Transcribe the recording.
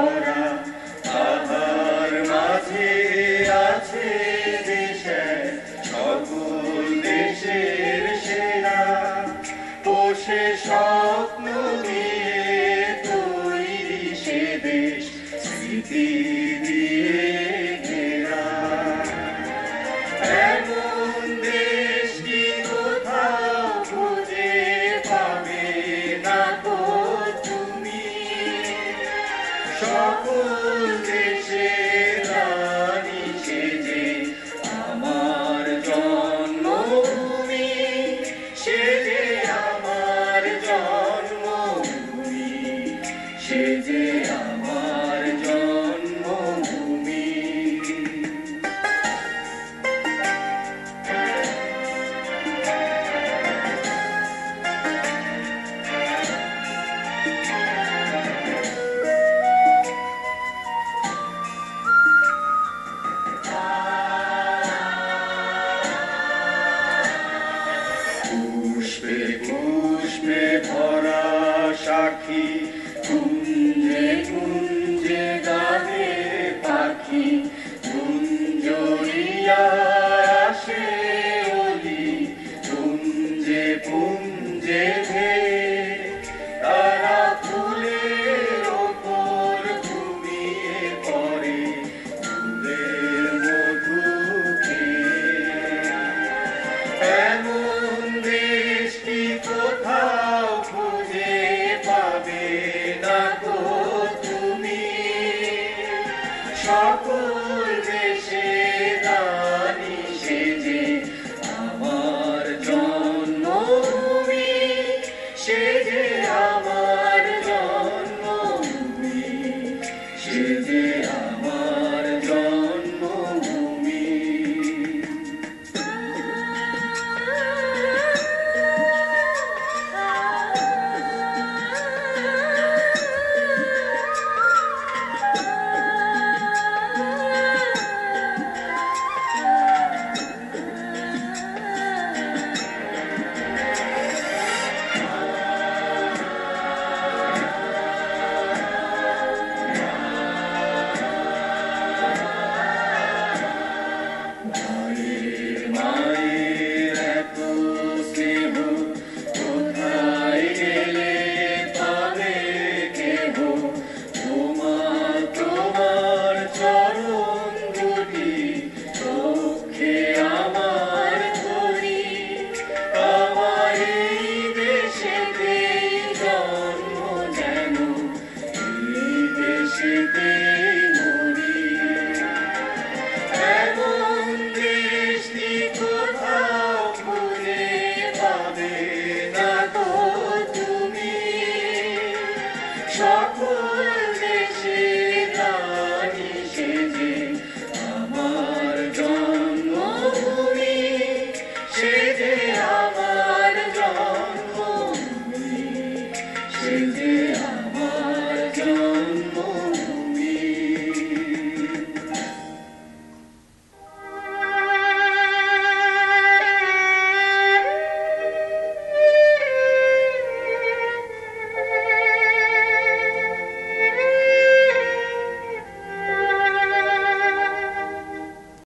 ভরা তাহার মাঝে আছে দেশে সকল দেশের সেরা বসে স্বপ্ন দিয়ে তৈরি সে দেশ স্মৃতি দিয়ে ঘেরা এমন দেশ কি কোথাও খুঁজে পাবে না গো তুমি সকল দেশের রানী সেজে আমার জন্মভূমি সেজে আমার জন্মভূমি সেজে আমার জন্মভূমি পুষ্পে পুষ্পে ভরা সাক্ষী কুঞ্জে কুঞ্জে গানে পাখি কুঞ্জরিয়া আসে অলি পুঞ্জে পুঞ্জে ধেয়ে তারা ফুলের ওপর ঘুমিয়ে পড়ে ফুলের মধু খেয়ে এমন দেশ কি কোথাও খুঁজে পাবে না গো তুমি সকল দেশে রানী সেজে আমার জন্মভূমি সেজে আমার জন্মভূমি সেজে আমার জন্মভূমি মায়ের এত স্নেহ কোথায় গেলে পাবে কেহ তোমার চরণ দুটি চোখে আমার ধরি আমার এই দেশেতেই জন্ম যেন এই দেশেতেই মরি এমন দেশ কি কোথাও খুঁজে পাবে না গো তুমি সকল